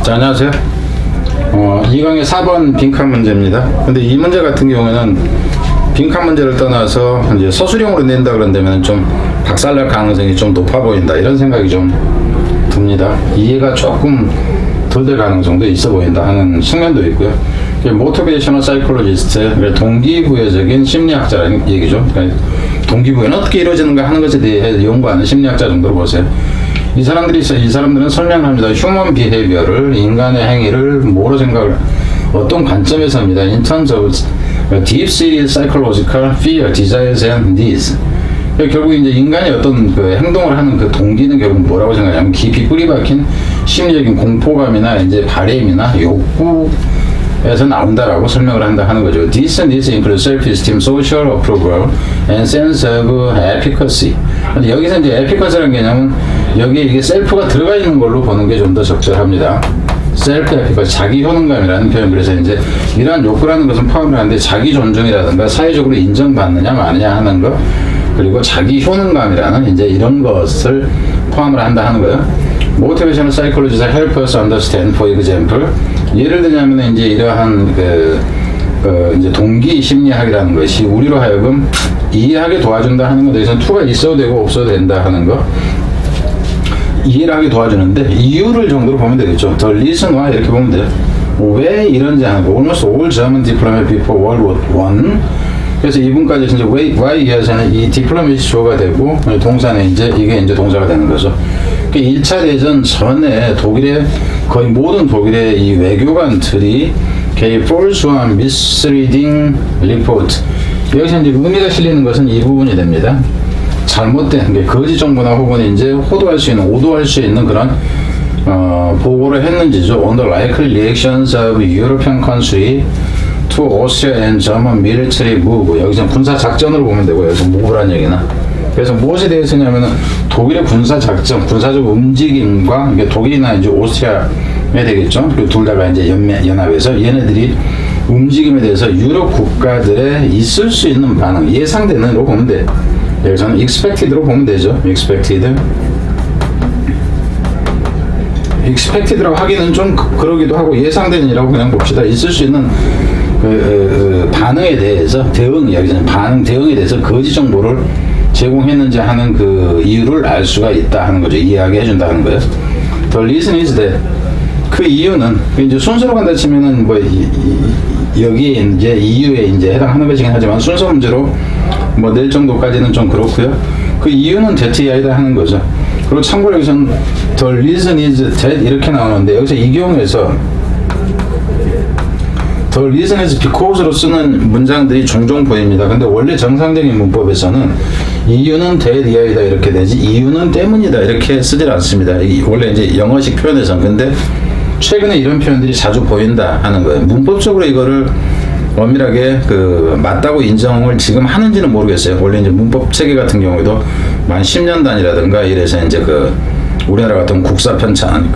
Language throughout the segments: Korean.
자, 안녕하세요. 이 강의 4번 빈칸 문제입니다. 근데 이 문제 같은 경우에는 빈칸 문제를 떠나서 이제 서술형으로 낸다 그런다면 좀 박살날 가능성이 좀 높아 보인다, 이런 생각이 좀 듭니다. 이해가 조금 덜 될 가능성도 있어 보인다 하는 측면도 있고요. 모티베이셔널 사이콜로지스트, 동기부여적인 심리학자라는 얘기죠. 그러니까 동기부여는 어떻게 이루어지는가 하는 것에 대해 연구하는 심리학자 정도로 보세요. 이 사람들은 설명합니다. 휴먼 비헤이비어를, 인간의 행위를 뭐로 생각을, 어떤 관점에서 합니다. In terms of deep-seated psychological fear, desires and needs. 결국 이제 인간이 어떤 그 행동을 하는 그 동기는 결국 뭐라고 생각하냐면 깊이 뿌리박힌 심리적인 공포감이나 이제 바램이나 욕구에서 나온다라고 설명을 한다 하는 거죠. These needs include self-esteem, social approval, and sense of efficacy. 근데 여기서 이제 efficacy라는 개념은 여기에 이게 셀프가 들어가 있는 걸로 보는 게 좀 더 적절합니다. 셀프 에피커시, 자기 효능감이라는 표현. 그래서 이제 이러한 욕구라는 것은 포함을 하는데 자기 존중이라든가 사회적으로 인정받느냐 마느냐 하는 것, 그리고 자기 효능감이라는 이제 이런 것을 포함을 한다 하는 거예요. Motivational psychologists help us understand, for example, 예를 들자면 이제 이러한 이제 동기 심리학이라는 것이 우리로 하여금 이해하게 도와준다 하는 것에 대해서는 to가 있어도 되고 없어도 된다 하는 거, 이해를 하게 도와주는데 이유를 정도로 보면 되겠죠. The reason why 이렇게 보면 돼요. 왜 이런지 하는 거. Almost all German diplomat before World War I. 그래서 이분까지 이제 why 이하에서는 이 diplomat이 주어가 되고 동사는 이제 이게 이제 동사가 되는 거죠. 1차 대전 전에 독일의 거의 모든 독일의 이 외교관들이 false와 misleading report, 여기서 이제 의미가 실리는 것은 이 부분이 됩니다. 잘못된 거짓 정보나 혹은 이제 호도할 수 있는, 오도할 수 있는 그런 보고를 했는지죠. On the likely reactions of European country to Austria and German military move. 여기서 군사 작전으로 보면 되고, 여기서 move란 얘기나. 그래서 무엇에 대해서냐면은 독일의 군사 작전, 군사적 움직임과 독일이나 이제 오스트리아에 되겠죠. 그리고 둘 다가 이제 연합해서 얘네들이 움직임에 대해서 유럽 국가들에 있을 수 있는 반응, 예상되는으로 보면 돼. 여기서는 expected로 보면 되죠. expected라고 하기는 좀 그러기도 하고 예상되는이라고 그냥 봅시다. 있을 수 있는 반응에 대해서 대응, 여기서는 반응 대응에 대해서 거짓 정보를 제공했는지 하는 그 이유를 알 수가 있다 하는 거죠. 이해하게 해준다는 거예요. The reason is that, 그 이유는 이제 순서로 간다 치면은 뭐 여기에 이제 이유에 이제 해당하는 것이긴 하지만 순서 문제로 뭐 낼 정도까지는 좀 그렇고요. 그 이유는 that 이하이다 하는 거죠. 그리고 참고로 여기서는 the reason is that 이렇게 나오는데 여기서 이 경우에서 the reason is because로 쓰는 문장들이 종종 보입니다. 근데 원래 정상적인 문법에서는 이유는 that 이하이다 이렇게 되지 이유는 때문이다 이렇게 쓰질 않습니다. 원래 이제 영어식 표현에서는. 근데 최근에 이런 표현들이 자주 보인다 하는 거예요. 문법적으로 이거를 엄밀하게 맞다고 인정을 지금 하는지는 모르겠어요. 원래 이제 문법 체계 같은 경우에도 만 10년 단위라든가 이래서 이제 우리나라 같은 국사 편찬,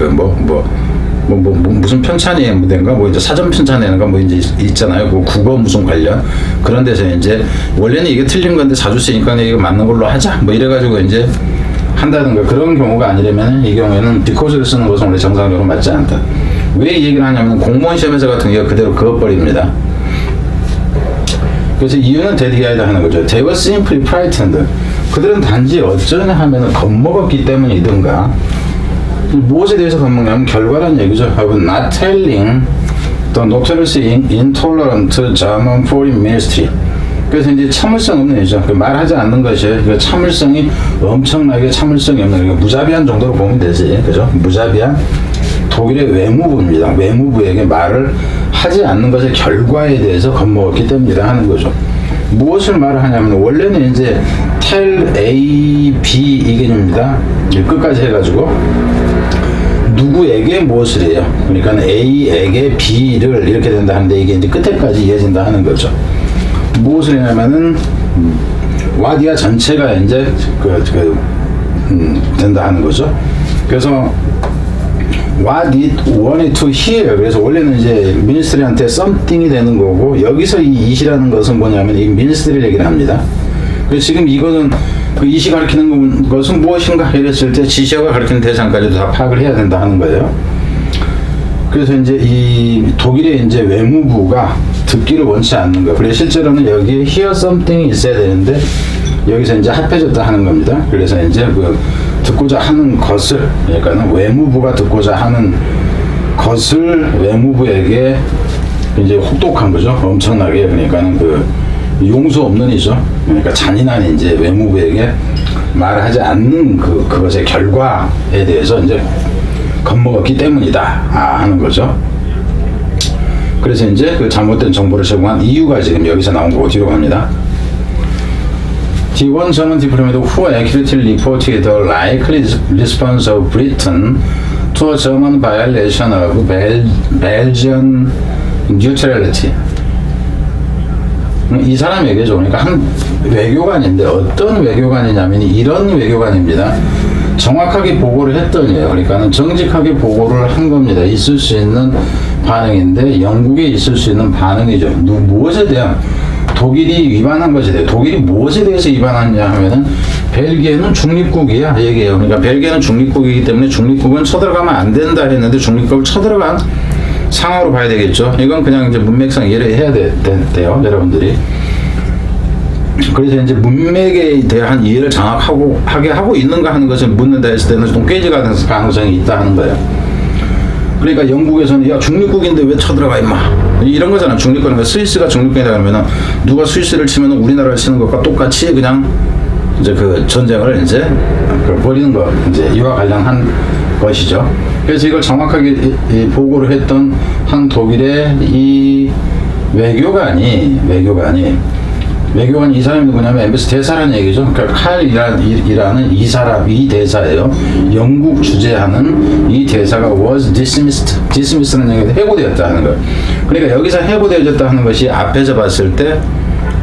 무슨 편찬의 무대인가, 뭐 이제 사전 편찬회인가 뭐 이제 있잖아요. 그 국어 무슨 관련 그런 데서 이제 원래는 이게 틀린 건데 자주 쓰니까 이거 맞는 걸로 하자 뭐 이래가지고 이제 한다든가 그런 경우가 아니라면 이 경우에는 because를 쓰는 것은 원래 정상적으로 맞지 않다. 왜 이 얘기를 하냐면 공무원 시험에서 같은 경우가 그대로 그어버립니다. 그래서 이유는 that 이하이다 하는 거죠. They were simply frightened. 그들은 단지 어쩌냐 하면은 겁먹었기 때문이든가. 무엇에 대해서 겁먹냐면 결과란 얘기죠. Of not telling the notoriously intolerant German foreign ministry. 그래서 이제 참을성 없는 얘기죠. 말하지 않는 것이 참을성이 엄청나게 참을성이 없는, 그러니까 무자비한 정도로 보면 되지. 그죠? 무자비한 독일의 외무부입니다. 외무부에게 말을 하지 않는 것의 결과에 대해서 겁먹었기 때문이다 하는 거죠. 무엇을 말을 하냐면 원래는 이제 tell A, B 이 개념입니다. 끝까지 해가지고 누구에게 무엇을 해요. 그러니까 A에게 B를 이렇게 된다 하는데 이게 이제 끝에까지 이어진다 하는 거죠. 무엇을 하냐면은 와디아 전체가 이제 된다 하는 거죠. 그래서 what it wanted to hear. 그래서 원래는 이제 ministry한테 something이 되는 거고, 여기서 이 it이라는 것은 뭐냐면 이 ministry 얘기를 합니다. 그래서 지금 이거는 그 it이 가리키는 것은 무엇인가 이랬을 때 지시어가 가리키는 대상까지도 다 파악을 해야 된다 하는 거예요. 그래서 이제 이 독일의 이제 외무부가 듣기를 원치 않는 거예요. 그래서 실제로는 여기에 hear something이 있어야 되는데 여기서 이제 합해졌다 하는 겁니다. 그래서 이제 그 듣고자 하는 것을, 그러니까는 외무부가 듣고자 하는 것을 외무부에게 이제 혹독한 거죠. 엄청나게. 그러니까는 그 용서 없는 이죠. 그러니까 잔인한 이제 외무부에게 말하지 않는 그것의 결과에 대해서 이제 겁먹었기 때문이다 하는 거죠. 그래서 이제 그 잘못된 정보를 제공한 이유가 지금 여기서 나온 거고 뒤로 갑니다. The one German diplomat who accurately reported the likely response of Britain to a German violation of Belgian neutrality. 이 사람 얘기죠. 그러니까 한 외교관인데 어떤 외교관이냐면 이런 외교관입니다. 정확하게 보고를 했더니요. 그러니까는 정직하게 보고를 한 겁니다. 있을 수 있는 반응인데 영국에 있을 수 있는 반응이죠. 무엇에 대한 독일이 위반한 것에 대해 독일이 무엇에 대해서 위반하냐 하면은 벨기에는 중립국이야 얘기해요. 그러니까 벨기에는 중립국이기 때문에 중립국은 쳐들어가면 안 된다 했는데 중립국을 쳐들어간 상황으로 봐야 되겠죠. 이건 그냥 이제 문맥상 이해를 해야 돼요, 여러분들이. 그래서 이제 문맥에 대한 이해를 하게 하고 있는가 하는 것을 묻는다 했을 때는 좀 깨지가 가능성이 있다 하는 거예요. 그러니까 영국에서는 야 중립국인데 왜 쳐들어가 임마 이런 거잖아. 중립국이니까 스위스가 중립국이다 그러면은 누가 스위스를 치면은 우리나라를 치는 것과 똑같이 그냥 이제 그 전쟁을 이제 벌이는 거 이제 이와 관련한 것이죠. 그래서 이걸 정확하게 보고를 했던 한 독일의 이 외교관이 이 사람이 누구냐면 MBS 대사라는 얘기죠. 그러니까 칼이라는 이 사람, 이 대사예요. 영국 주재하는 이 대사가 was dismissed라는 얘기가 해고되었다 하는 거예요. 그러니까 여기서 해고되어졌다 하는 것이 앞에서 봤을 때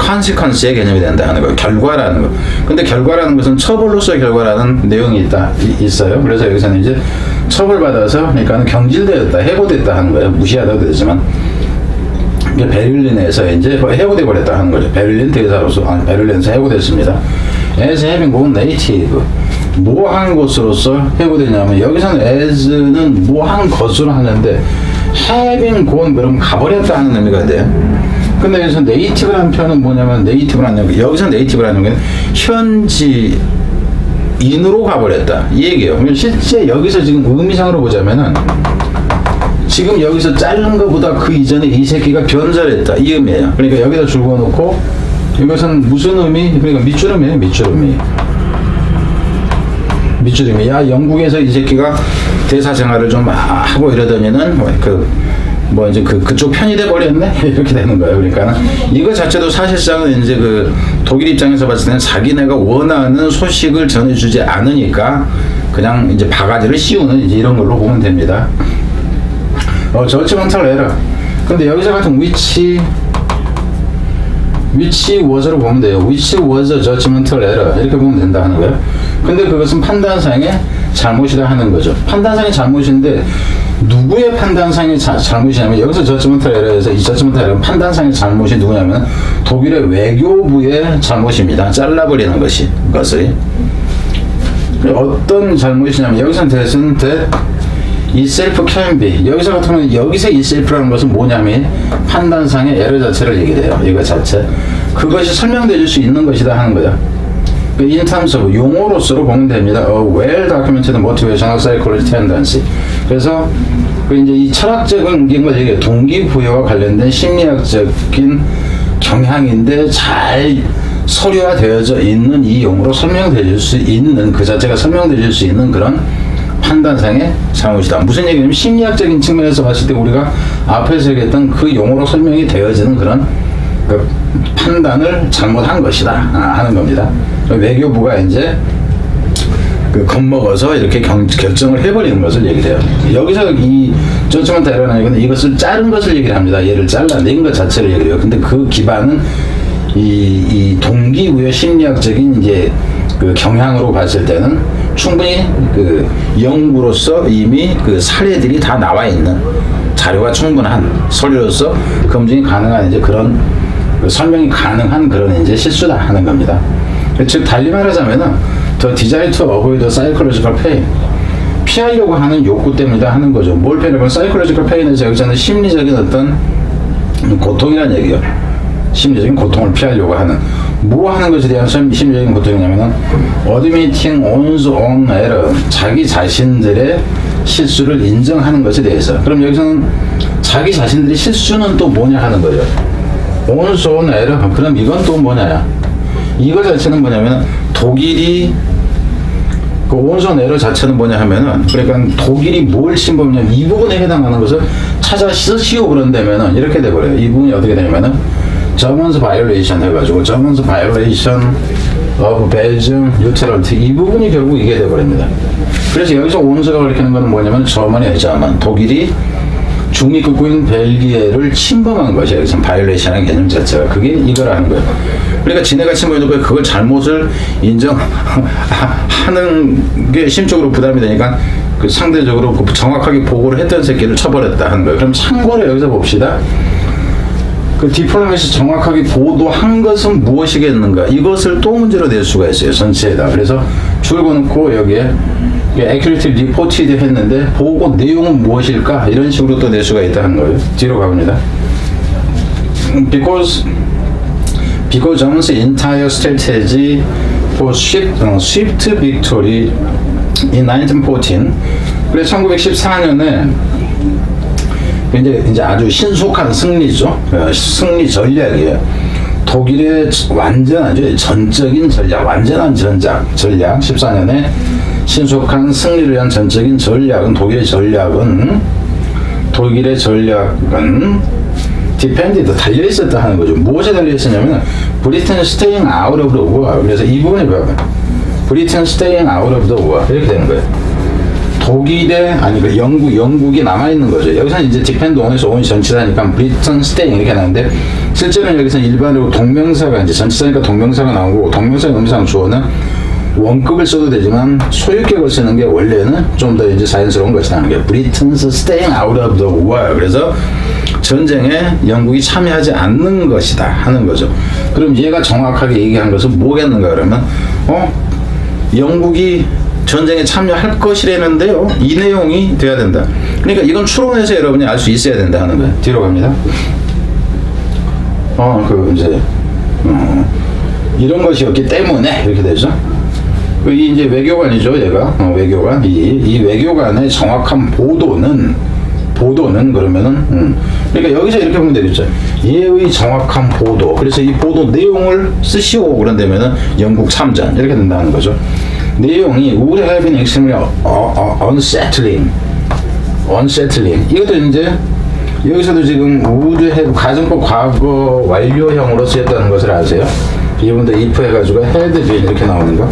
consequence의 개념이 된다 하는 거예요. 결과라는 거. 근데 결과라는 것은 처벌로서의 결과라는 내용이 있어요. 그래서 여기서는 이제 처벌받아서 그러니까 경질되었다, 해고됐다 하는 거예요. 무시하다고 되지만. 베를린에서 이제 해고돼 버렸다 하는 거죠. 베를린 대사로서 베를린에서 해고됐습니다. as having gone native 뭐한 것으로서 해고되냐면 여기서는 as는 뭐한 것으로 하는데 having gone 그럼 가버렸다 하는 의미가 돼요. 근데 여기서 native라는 표현은 뭐냐면 native라는 여기서 native라는 게 현지인으로 가버렸다 이 얘기예요. 실제 여기서 지금 의미상으로 보자면은 지금 여기서 자른 것보다 그 이전에 이 새끼가 변절했다 이 의미예요. 그러니까 여기다 줄 그어놓고 이것은 무슨 의미? 그러니까 밑주름이에요. 밑주름이. 야 영국에서 이 새끼가 대사 생활을 좀 하고 이러더니는 이제 그쪽 편이 돼 버렸네 이렇게 되는 거예요. 그러니까 이거 자체도 사실상은 이제 그 독일 입장에서 봤을 때는 자기네가 원하는 소식을 전해주지 않으니까 그냥 이제 바가지를 씌우는 이제 이런 걸로 보면 됩니다. judgmental error. 근데 여기서 같은 which was로 보면 돼요. which was a judgmental error 이렇게 보면 된다 하는 거예요. 근데 그것은 판단상의 잘못이다 하는 거죠. 판단상의 잘못인데 누구의 판단상의 잘못이냐면 여기서 judgmental error에서 이 judgmental error 판단상의 잘못이 누구냐면 독일의 외교부의 잘못입니다. 잘라버리는 것이 어떤 잘못이냐면 여기서는 대신 itself can be 여기서 같으면 여기서 itself라는 것은 뭐냐면 판단상의 에러 자체를 얘기해요. 이거 자체 그것이 설명되어 줄 수 있는 것이다 하는 거예요. in terms of 용어로서로 보면 됩니다. well documented motivational psychology tendency. 그래서 이제 이 철학적인 걸 얘기해요. 동기부여와 관련된 심리학적인 경향인데 잘 서류화되어져 있는 이 용어로 설명되어 줄 수 있는 그 자체가 설명되어 줄 수 있는 그런 판단상의 잘못이다. 무슨 얘기냐면 심리학적인 측면에서 봤을 때 우리가 앞에서 얘기했던 그 용어로 설명이 되어지는 그런 그 판단을 잘못한 것이다 하는 겁니다. 외교부가 이제 겁먹어서 이렇게 결정을 해버리는 것을 얘기해요. 여기서 이 judgmental error라는 얘기는 이것을 자른 것을 얘기를 합니다. 얘를 잘라낸 것 자체를 얘기해요. 근데 그 기반은 이 동기부여 심리학적인 이제 그 경향으로 봤을 때는 충분히 그 연구로서 이미 그 사례들이 다 나와 있는 자료가 충분한 서류로서 검증이 가능한 이제 그런 그 설명이 가능한 그런 이제 실수다 하는 겁니다. 즉 달리 말하자면은 the desire to avoid psychological pain 피하려고 하는 욕구 때문이다 하는 거죠. 뭘 피하려고 하면 사이콜로지컬 페인에서 여기서는 심리적인 어떤 고통이라는 얘기예요. 심리적인 고통을 피하려고 하는 뭐 하는 것에 대한 심리적인 고통이냐면은 admitting one's own error, 자기 자신들의 실수를 인정하는 것에 대해서. 그럼 여기서는 자기 자신들의 실수는 또 뭐냐 하는 거죠. one's own error, 그럼 이건 또 뭐냐야. 이거 자체는 뭐냐면 독일이 그 one's own error 자체는 뭐냐 하면은 그러니까 독일이 뭘 침범했냐면 이 부분에 해당하는 것을 찾아 쓰시오 그런다면은 이렇게 돼버려요. 이 부분이 어떻게 되냐면은 German's violation 해가지고 German's violation of Belgium neutrality 이 부분이 결국 이게 돼버립니다. 그래서 여기서 오른수가 가리키는 것은 뭐냐면 저만 독일이 중립국인 벨기에를 침범한 것이 여기서 violation의 개념 자체가 그게 이거라는 거예요. 그러니까 지네가 침범했는 거에 그걸 잘못을 인정하는 게 심적으로 부담이 되니까 그 상대적으로 정확하게 보고를 했던 새끼를 쳐버렸다 하는 거예요. 그럼 참고로 여기서 봅시다. 그 디플로마시 정확하게 보도한 것은 무엇이겠는가? 이것을 또 문제로 낼 수가 있어요. 전체에다. 그래서 줄거놓고 여기에 accurately reported 했는데 보고 내용은 무엇일까? 이런 식으로 또 낼 수가 있다는 거예요. 뒤로 가봅니다. Because Germany's entire strategy for swift victory in 1914. 그래서 1914년에 이제 아주 신속한 승리죠. 승리 전략이에요. 독일의 완전하죠. 전적인 전략, 완전한 전략. 14년에 신속한 승리를 위한 전적인 전략은 독일의 전략은 디펜디드 달려 있었다 하는 거죠. 무엇에 달려 있었냐면 브리튼 스테잉 아웃 오브 더 워. 그래서 이 부분이 뭐야? 브리튼 스테잉 아웃 오브 더 워. 이렇게 되는 거예요. 영국이 남아있는 거죠. 여기서는 이제 디펜드 온에서 온이 전치사니까 브리튼 스테잉 이렇게 나오는데 실제로는 여기서는 일반적으로 동명사가 이제 전치사니까 동명사가 나오고 동명사의 의미상 주어는 원급을 써도 되지만 소유격을 쓰는 게 원래는 좀 더 이제 자연스러운 것이라는 게 Britain's staying out of the war. 그래서 전쟁에 영국이 참여하지 않는 것이다 하는 거죠. 그럼 얘가 정확하게 얘기한 것은 뭐겠는가 그러면 영국이 전쟁에 참여할 것이라는데요. 이 내용이 돼야 된다. 그러니까 이건 추론해서 여러분이 알 수 있어야 된다 하는 거예요. 뒤로 갑니다. 이런 것이었기 때문에 이렇게 되죠. 이 이제 외교관이죠, 얘가. 외교관. 이 외교관의 정확한 보도는 그러면은 그러니까 여기서 이렇게 보면 되겠죠. 얘의 정확한 보도. 그래서 이 보도 내용을 쓰시오 그런다면은 영국 참전 이렇게 된다는 거죠. 내용이 would have been extremely unsettling. 이것도 이제 여기서도 지금 would have 가정법 과거 완료형으로 쓰였다는 것을 아세요? 이분도 if 해가지고 had been 이렇게 나오는 거.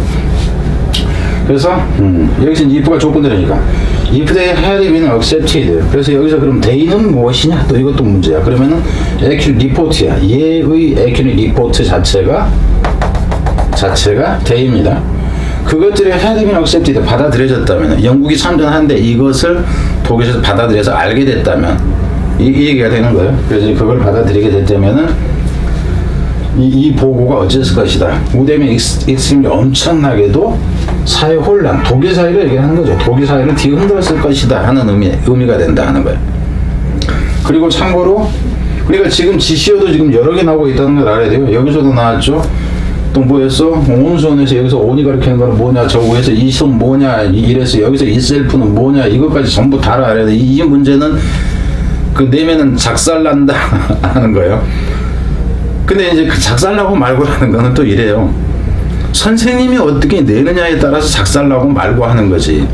그래서 여기서 if가 조건들이니까 if they had been accepted. 그래서 여기서 그럼 they는 무엇이냐? 또 이것도 문제야. 그러면은 actual report야. 얘의 actual report 자체가 they입니다. 그것들이 had been accepted 받아들여졌다면 영국이 참전하는데 이것을 독일에서 받아들여서 알게 됐다면 이 얘기가 되는 거예요. 그래서 그걸 받아들이게 됐다면은 이 보고가 어땠을 것이다. 우대면 익스트림이 엄청나게도 사회 혼란, 독일 사회를 얘기하는 거죠. 독일 사회를 뒤흔들었을 것이다 하는 의미가 된다 하는 거예요. 그리고 참고로 그러니까 지금 지시어도 지금 여러 개 나오고 있다는 걸 알아야 돼요. 여기서도 나왔죠. 또 뭐였어? 온손에서 여기서 온이 가리키는 거는 뭐냐, 저 위에서 이 손 뭐냐, 이래서 여기서 이 셀프는 뭐냐, 이것까지 전부 다 알아야 돼. 이 문제는 그 내면은 작살난다 하는 거예요. 근데 이제 그 작살나고 말고 하는 거는 또 이래요. 선생님이 어떻게 내느냐에 따라서 작살나고 말고 하는 거지.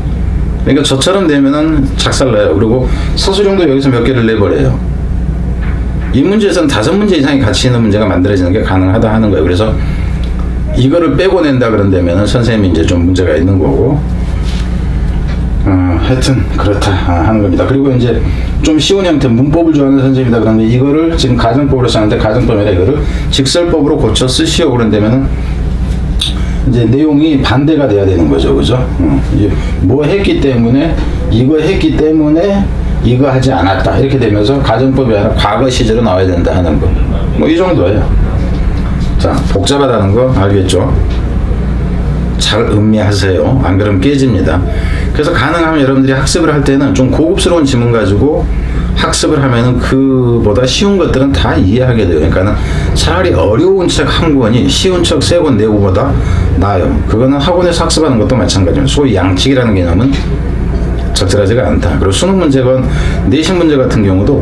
그러니까 저처럼 내면은 작살나요. 그리고 서술형도 여기서 몇 개를 내버려요. 이 문제에서는 5문제 이상이 같이 있는 문제가 만들어지는 게 가능하다 하는 거예요. 그래서 이거를 빼고 낸다 그런다면은 선생님이 이제 좀 문제가 있는 거고, 하여튼 그렇다 하는 겁니다. 그리고 이제 좀 쉬운 형태 문법을 좋아하는 선생님이다 그러는데 이거를 지금 가정법으로 쓰는데 가정법이라 이거를 직설법으로 고쳐 쓰시오 그런다면은 이제 내용이 반대가 돼야 되는 거죠, 그죠? 뭐 했기 때문에 이거 했기 때문에 이거 하지 않았다 이렇게 되면서 가정법이 아니라 과거 시제로 나와야 된다 하는 거. 뭐 이 정도예요. 자, 복잡하다는 거 알겠죠? 잘 음미하세요. 안 그러면 깨집니다. 그래서 가능하면 여러분들이 학습을 할 때는 좀 고급스러운 지문 가지고 학습을 하면은 그보다 쉬운 것들은 다 이해하게 돼요. 그러니까는 차라리 어려운 책 한 권이 쉬운 책 3권 내고보다 나아요. 그거는 학원에서 학습하는 것도 마찬가지입니다. 소위 양측이라는 개념은 적절하지가 않다. 그리고 수능 문제건 내신 문제 같은 경우도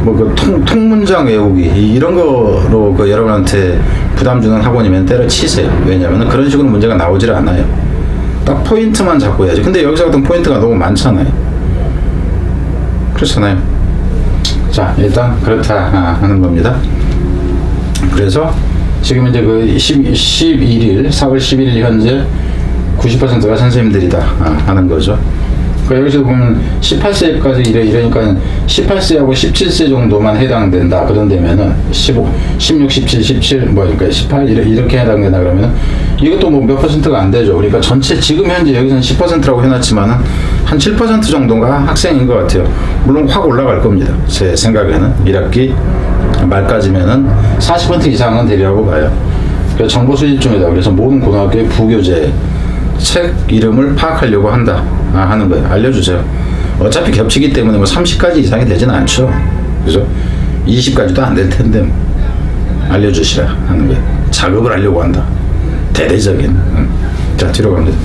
뭐 그 통문장 외우기 이런 거로 그 여러분한테 부담 주는 학원이면 때려치세요. 왜냐하면 그런 식으로 문제가 나오질 않아요. 딱 포인트만 잡고 해야지. 근데 여기서 같은 포인트가 너무 많잖아요. 그렇잖아요. 자, 일단 그렇다 하는 겁니다. 그래서 지금 이제 그 11일 4월 11일 현재 90%가 선생님들이다 하는 거죠. 그러니까 여기서 보면 18세까지 이러니까 18세하고 17세 정도만 해당된다. 그런다면은 15, 16, 17, 17, 뭐 그러니까 18 이렇게 해당된다 그러면은 이것도 뭐 몇 퍼센트가 안 되죠. 그러니까 전체 지금 현재 여기서는 10%라고 해놨지만은 한 7% 정도가 학생인 것 같아요. 물론 확 올라갈 겁니다. 제 생각에는 1학기 말까지면은 40% 이상은 되리라고 봐요. 그래서 정보 수집 중이다. 그래서 모든 고등학교의 부교재 책 이름을 파악하려고 한다 하는 거예요. 알려주세요. 어차피 겹치기 때문에 뭐 30가지 이상이 되지는 않죠. 그래서 20가지도 안 될 텐데 뭐. 알려주시라 하는 거예요. 작업을 하려고 한다. 대대적인. 자, 뒤로 갑니다.